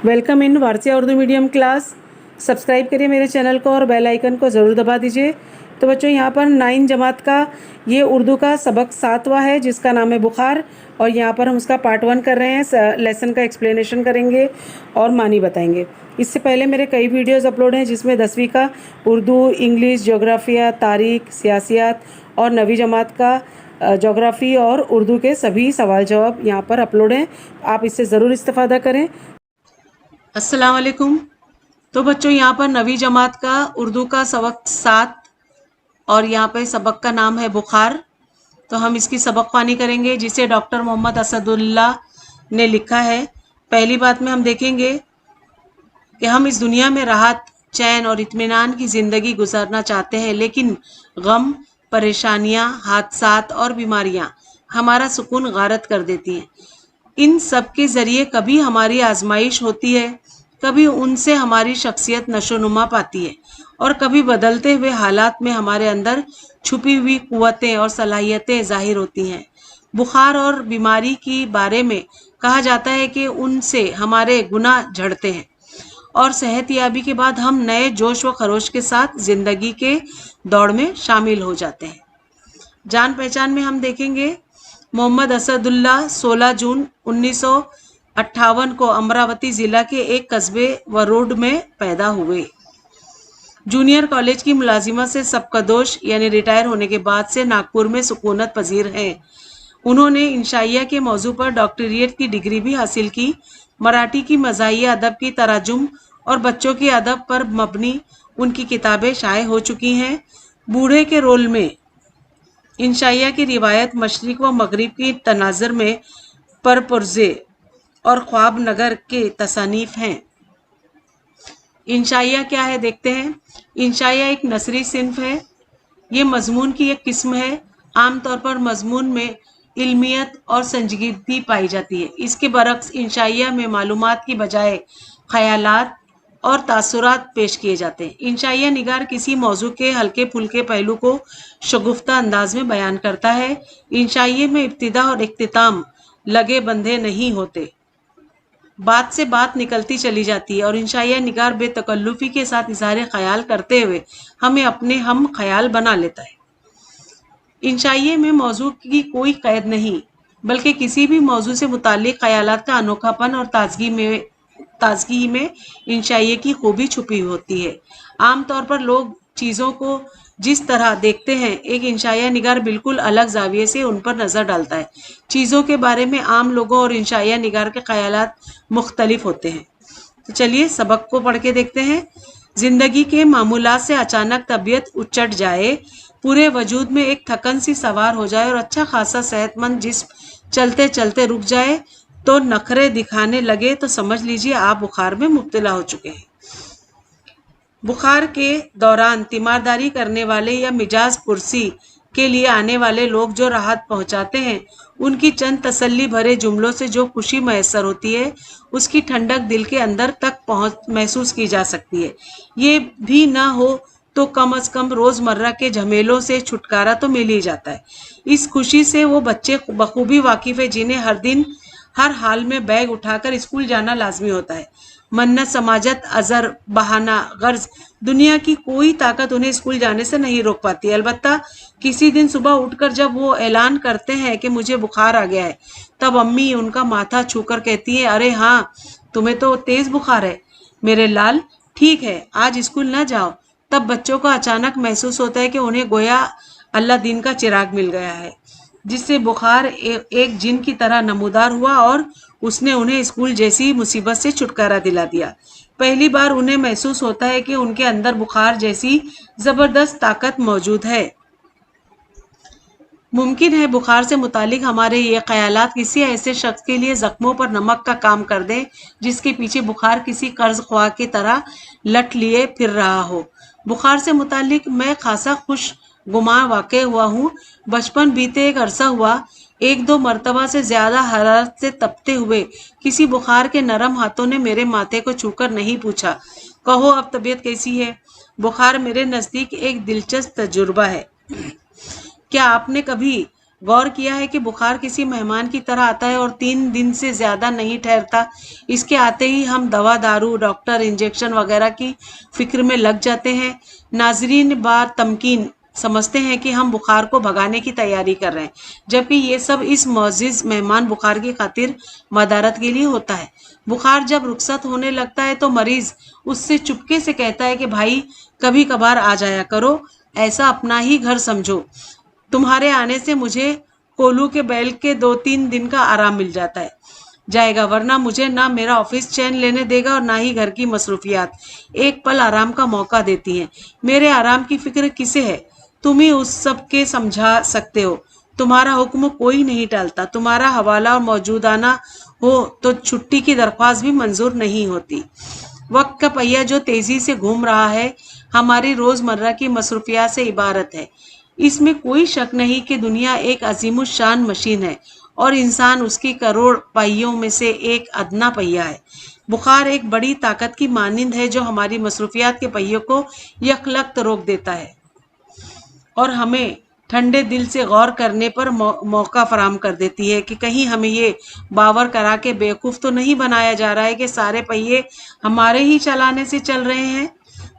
Welcome in Warsia Urdu medium class. Subscribe करिए मेरे channel को और बेल आइकन को ज़रूर दबा दीजिए। तो बच्चों, यहाँ पर 9 जमात का ये उर्दू का सबक 7वां है जिसका नाम है बुखार, और यहाँ पर हम उसका पार्ट 1 कर रहे हैं। लेसन का एक्सप्लेनेशन करेंगे और मानी बताएंगे। इससे पहले मेरे कई वीडियोज़ अपलोड हैं जिसमें 10वीं का उर्दू, इंग्लिश, जोग्राफिया, तारीख, सियासियात और 9वीं जमात का जोग्राफ़ी और उर्दू के सभी सवाल जवाब यहाँ पर अपलोड हैं। आप इससे ज़रूर इस्तेफादा करें। अस्सलाम वालेकुम। तो बच्चों, यहाँ पर 9वीं जमात का उर्दू का सबक 7 और यहाँ पे सबक का नाम है बुखार। तो हम इसकी सबक पानी करेंगे जिसे डॉक्टर मोहम्मद असदुल्लाह ने लिखा है। पहली बात में हम देखेंगे कि हम इस दुनिया में राहत, चैन और इत्मीनान की ज़िंदगी गुजारना चाहते हैं, लेकिन गम, परेशानियाँ, हादसात और बीमारियाँ हमारा सुकून गारत कर देती हैं। इन सब के ज़रिए कभी हमारी आजमाइश होती है, कभी उनसे हमारी शख्सियत नशोनुमा पाती है और कभी बदलते हुए हालात में हमारे अंदर छुपी हुई कुव्वतें और सलाहियतें ज़ाहिर होती हैं। बुखार और बीमारी की बारे में कहा जाता है कि उनसे हमारे गुनाह झड़ते हैं और सेहतयाबी के बाद हम नए जोश व खरोश के साथ ज़िंदगी के दौड़ में शामिल हो जाते हैं। जान पहचान में हम देखेंगे मोहम्मद असदुल्लाह 16 जून 1958 को अमरावती ज़िला के एक कस्बे वरुड में पैदा हुए। जूनियर कॉलेज की मुलाजिमत से सबकदोश यानी रिटायर होने के बाद से नागपुर में सुकूनत पजीर हैं। उन्होंने इंशाइया के मौजू पर डॉक्टरेट की डिग्री भी हासिल की। मराठी की मज़ाहिया अदब की तराजुम और बच्चों के अदब पर मबनी उनकी किताबें शाये हो चुकी हैं। बूढ़े के रोल में इंशाइया की रिवायत मशरिक व मगरिब की तनाज़र में परपुरज़े और ख्वाब नगर के तसानीफ हैं। इंशाइया क्या है देखते हैं। इंशाइया एक नसरी सिन्फ है। ये मजमून की एक किस्म है। आमतौर पर मजमून में इल्मियत और संजीदगी पाई जाती है। इसके बरक्स इंशाइया में मालूमात की बजाय ख्यालात और तासुरात पेश किए जाते हैं। इंशाइया निगार किसी मौजू के हल्के फुल्के पहलू को शगुफ्ता अंदाज में बयान करता है। इंशाइये में इब्तिदा और इख्तिताम लगे बंधे नहीं होते, बात से बात निकलती चली जाती है और इंशाइया निगार बेतकल्लुफ़ी के साथ इज़हार ख्याल करते हुए हमें अपने हम ख्याल बना लेता है। इंशाइये में मौजू की कोई कैद नहीं, बल्कि किसी भी मौजू से मुताल्लिक़ ख्यालात का अनोखापन और ताजगी में इंशाइये की खूबी छुपी होती है। आमतौर पर लोग चीज़ों को जिस तरह देखते हैं, एक इंशाइया निगार बिल्कुल अलग जाविये से उन पर नज़र डालता है। चीज़ों के बारे में आम लोगों और इंशाइया निगार के ख्यालात मुख्तलिफ होते हैं। तो चलिए सबक को पढ़ के देखते हैं। ज़िंदगी के मामूलात से अचानक तबीयत उचट जाए, पूरे वजूद में एक थकन सी सवार हो जाए और अच्छा खासा सेहतमंद जिस्म चलते चलते रुक जाए तो नखरे दिखाने लगे तो समझ लीजिए आप बुखार में मुब्तला हो चुके हैं। बुखार के दौरान तीमारदारी करने वाले या मिजाज पुरसी के लिए आने वाले लोग जो राहत पहुंचाते हैं, उनकी चंद तसल्ली भरे जुमलों से जो खुशी मैसर होती है, उसकी ठंडक दिल के अंदर तक पहुंच महसूस की जा सकती है। ये भी ना हो तो कम अज कम रोज़मर्रा के झमेलों से छुटकारा तो मिल ही जाता है। इस खुशी से वो बच्चे बखूबी वाकिफ़ है जिन्हें हर दिन हर हाल में बैग उठाकर स्कूल जाना लाजमी होता है। मन्नत, समाजत, अजर, बहाना, गर्ज, दुनिया की कोई ताकत उन्हें स्कूल जाने से नहीं रोक पाती। अलबत्ता किसी दिन सुबह उठकर जब वो ऐलान करते हैं कि मुझे बुखार आ गया है, तब अम्मी उनका माथा छूकर कहती हैं, अरे हाँ, तुम्हें तो तेज़ बुखार है मेरे लाल, ठीक है आज स्कूल ना जाओ। तब बच्चों को अचानक महसूस होता है कि उन्हें गोया अल्लाह दिन का चिराग मिल गया है, जिससे बुखार एक जिन की तरह नमूदार हुआ और उसने उन्हें स्कूल जैसी मुसीबत से छुटकारा दिला दिया। पहली बार उन्हें महसूस होता है कि उनके अंदर बुखार जैसी ज़बरदस्त ताकत मौजूद है। मुमकिन है बुखार से मुतालिक हमारे ये ख्यालात किसी ऐसे शख्स के लिए ज़ख्मों पर नमक का काम कर दें जिसके पीछे बुखार किसी कर्ज ख्वाह की तरह लट लिए फिर रहा हो। बुखार से मुतालिक मैं खासा खुश गुमा वाक़ हुआ हूँ। बचपन बीते एक अरसा हुआ, 1-2 मरतबा से ज़्यादा हरारत से तपते हुए किसी बुखार के नरम हाथों ने मेरे माथे को छूकर नहीं पूछा, कहो अब तबीयत कैसी है। बुखार मेरे नज़दीक एक दिलचस्प तजुर्बा है। क्या आपने कभी غور کیا ہے کہ بخار کسی مہمان کی طرح آتا ہے اور 3 دن سے زیادہ نہیں ٹھہرتا. اس کے آتے ہی ہم دوا دارو، ڈاکٹر، انجیکشن وغیرہ کی فکر میں لگ جاتے ہیں. ناظرین بار تمکین سمجھتے ہیں کہ ہم بخار کو بھگانے کی تیاری کر رہے ہیں، جبکہ یہ سب اس معزز مہمان بخار کی خاطر مدارت کے لیے ہوتا ہے. بخار جب رخصت ہونے لگتا ہے تو مریض اس سے چپکے سے کہتا ہے کہ بھائی کبھی کبھار آ جایا کرو، ایسا اپنا ہی گھر سمجھو، تمہارے آنے سے مجھے کولو کے بیل کے 2-3 دن کا آرام مل جائے گا، ورنہ مجھے نہ میرا آفس چین لینے دے گا اور نہ ہی گھر کی مصروفیات ایک پل آرام کا موقع دیتی ہیں. میرے آرام کی فکر کسے ہے؟ تم ہی اس سب کے سمجھا سکتے ہو. تمہارا حکم کوئی نہیں ٹالتا، تمہارا حوالہ اور موجودانہ ہو تو چھٹی کی درخواست بھی منظور نہیں ہوتی. وقت کا پہیہ جو تیزی سے گھوم رہا ہے ہماری روزمرہ کی مصروفیات سے عبارت ہے. اس میں کوئی شک نہیں کہ دنیا ایک عظیم الشان مشین ہے اور انسان اس کی کروڑ پہیوں میں سے ایک ادنا پہیہ ہے. بخار ایک بڑی طاقت کی مانند ہے جو ہماری مصروفیات کے پہیوں کو یکلخت روک دیتا ہے اور ہمیں ٹھنڈے دل سے غور کرنے پر موقع فراہم کر دیتی ہے کہ کہیں ہمیں یہ باور کرا کے بیوقوف تو نہیں بنایا جا رہا ہے کہ سارے پہیے ہمارے ہی چلانے سے چل رہے ہیں.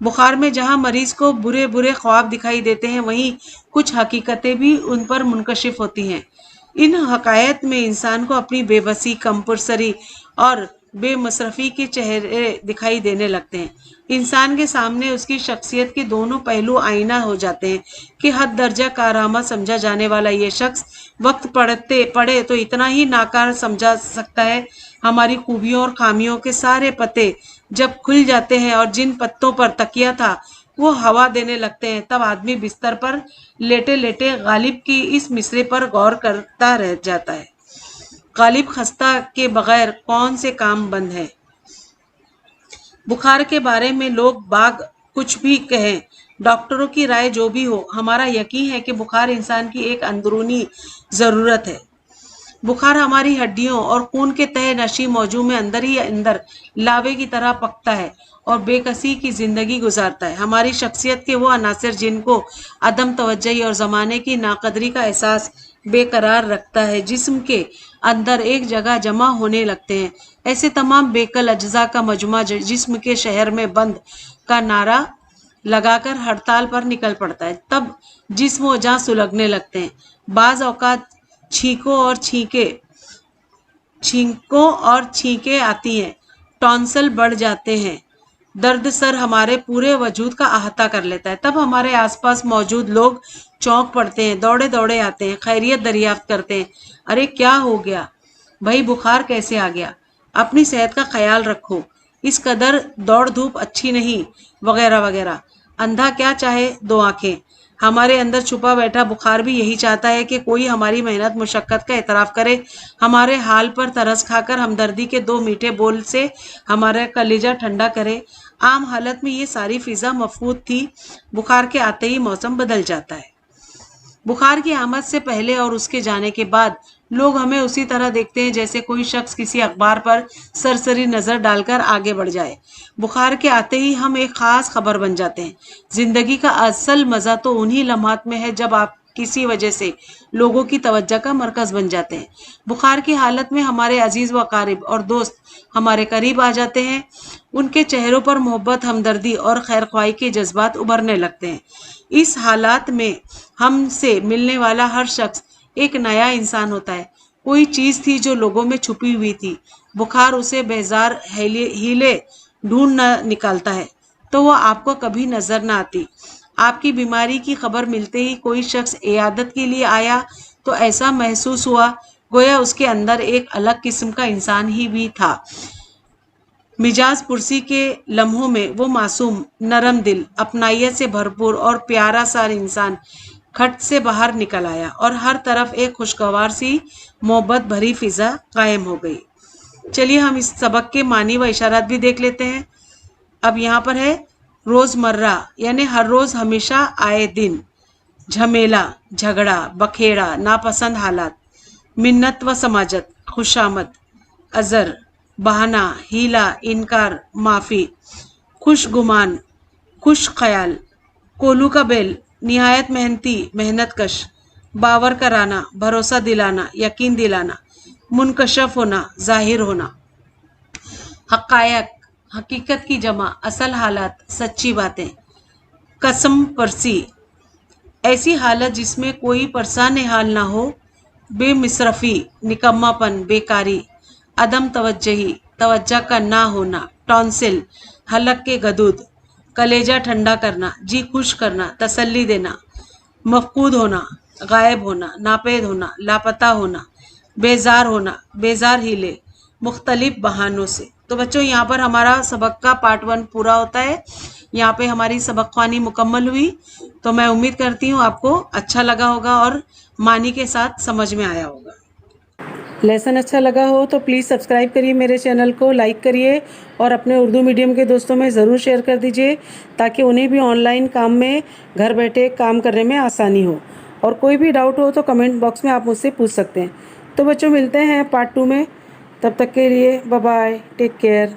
بخار میں جہاں مریض کو برے برے خواب دکھائی دیتے ہیں وہیں کچھ حقیقتیں بھی ان پر منکشف ہوتی ہیں. ان حقائق میں انسان کو اپنی بے بسی، کم پرسری اور بے مصرفی کے چہرے دکھائی دینے لگتے ہیں. انسان کے سامنے اس کی شخصیت کے دونوں پہلو آئینہ ہو جاتے ہیں کہ حد درجہ کارآمد سمجھا جانے والا یہ شخص وقت پڑے تو اتنا ہی ناکار سمجھا سکتا ہے. ہماری خوبیوں اور خامیوں کے سارے پتے جب کھل جاتے ہیں اور جن پتوں پر تکیہ تھا وہ ہوا دینے لگتے ہیں، تب آدمی بستر پر لیٹے لیٹے غالب کی اس مصرے پر غور کرتا رہ جاتا ہے. غالب خستہ کے بغیر کون سے کام بند ہیں؟ بخار کے بارے میں لوگ باغ کچھ بھی کہیں، ڈاکٹروں کی رائے جو بھی ہو، ہمارا یقین ہے کہ بخار انسان کی ایک اندرونی ضرورت ہے. بخار ہماری ہڈیوں اور خون کے تہ نشی موضوع میں اندر ہی اندر لاوے کی طرح پکتا ہے اور بے کسی کی زندگی گزارتا ہے. ہماری شخصیت کے وہ عناصر جن کو عدم توجہی اور زمانے کی ناقدری کا احساس بے قرار رکھتا ہے جسم کے اندر ایک جگہ جمع ہونے لگتے ہیں. ایسے تمام بیکل اجزاء کا مجموعہ جسم کے شہر میں بند کا نعرہ لگا کر ہڑتال پر نکل پڑتا ہے. تب جسم و جاں سلگنے لگتے ہیں. بعض اوقات چھینکوں اور چھینکیں آتی ہیں، ٹونسل بڑھ جاتے ہیں، درد سر ہمارے پورے وجود کا احاطہ کر لیتا ہے. تب ہمارے آس پاس موجود لوگ چونک پڑتے ہیں، دوڑے دوڑے آتے ہیں، خیریت دریافت کرتے ہیں. ارے کیا ہو گیا بھائی، بخار کیسے آ گیا؟ اپنی صحت کا خیال رکھو، اس قدر دوڑ دھوپ اچھی نہیں، وغیرہ وغیرہ. اندھا کیا چاہے 2 آنکھیں. ہمارے اندر چھپا بیٹھا بخار بھی یہی چاہتا ہے کہ کوئی ہماری محنت مشقت کا اعتراف کرے، ہمارے حال پر ترس کھا کر ہمدردی کے 2 میٹھے بول سے ہمارا کلیجہ ٹھنڈا کرے. عام حالت میں یہ ساری فضا مفقود تھی. بخار کے آتے ہی موسم بدل جاتا ہے. بخار کی آمد سے پہلے اور اس کے جانے کے بعد لوگ ہمیں اسی طرح دیکھتے ہیں جیسے کوئی شخص کسی اخبار پر سرسری نظر ڈال کر آگے بڑھ جائے. بخار کے آتے ہی ہم ایک خاص خبر بن جاتے ہیں. زندگی کا اصل مزہ تو انہی لمحات میں ہے جب آپ کسی وجہ سے لوگوں کی توجہ کا مرکز بن جاتے ہیں. بخار کی حالت میں ہمارے عزیز و اقارب اور دوست ہمارے قریب آ جاتے ہیں. ان کے چہروں پر محبت، ہمدردی اور خیرخواہی کے جذبات ابھرنے لگتے ہیں. اس حالات میں ہم سے ملنے والا ہر شخص ایک نیا انسان ہوتا ہے. کوئی چیز تھی جو لوگوں میں چھپی ہوئی تھی، بخار اسے بیزار ہیلے ڈھونڈ نہ نکالتا ہے تو وہ آپ کو کبھی نظر نہ آتی. آپ کی بیماری کی خبر ملتے ہی کوئی شخص عیادت کے لیے آیا تو ایسا محسوس ہوا گویا اس کے اندر ایک الگ قسم کا انسان ہی بھی تھا. مجاز پرسی کے لمحوں میں وہ معصوم، نرم دل، اپنائیت سے بھرپور اور پیارا سا انسان کھٹ سے باہر نکل آیا اور ہر طرف ایک خوشگوار سی محبت بھری فضا قائم ہو گئی. چلیے ہم اس سبق کے معنی و اشارات بھی دیکھ لیتے ہیں. اب یہاں پر ہے روزمرہ یعنی ہر روز، ہمیشہ، آئے دن، جھمیلا، جھگڑا، بکھیڑا، ناپسند حالات، منت و سماجت، خوشامد، عذر، بہانہ، ہیلا، انکار، معافی، خوش گمان، خوش خیال، کولو کا بیل، نہایت محنتی، محنت کش، बावर कराना, भरोसा दिलाना, यकीन दिलाना, मुनकशफ होना, जाहिर होना, हकायक, हकीकत की जमा, असल हालात, सच्ची बातें, कसम परसी, ऐसी हालत जिसमें कोई परेशान हाल ना हो, बेमिसरफी, निकम्मापन, बेकारी, अदम तवज्जही, तवज्जा का ना होना, टॉन्सिल, हलक के गदूद, कलेजा ठंडा करना, जी खुश करना, तसल्ली देना, मफकूद होना, गायब होना, नापेद होना, लापता होना, बेजार होना, बेजार हिले, मुख्तलिफ बहानों से। तो बच्चों यहाँ पर हमारा सबक का पार्ट 1 पूरा होता है। यहाँ पे हमारी सबक ख्वानी मुकम्मल हुई। तो मैं उम्मीद करती हूँ आपको अच्छा लगा होगा और मानी के साथ समझ में आया होगा। लेसन अच्छा लगा हो तो प्लीज़ सब्सक्राइब करिए मेरे चैनल को, लाइक करिए और अपने उर्दू मीडियम के दोस्तों में ज़रूर शेयर कर दीजिए ताकि उन्हें भी ऑनलाइन काम में घर बैठे काम करने में आसानी हो। और कोई भी डाउट हो तो कमेंट बॉक्स में आप मुझसे पूछ सकते हैं। तो बच्चों मिलते हैं पार्ट 2 में, तब तक के लिए बाय बाय, टेक केयर।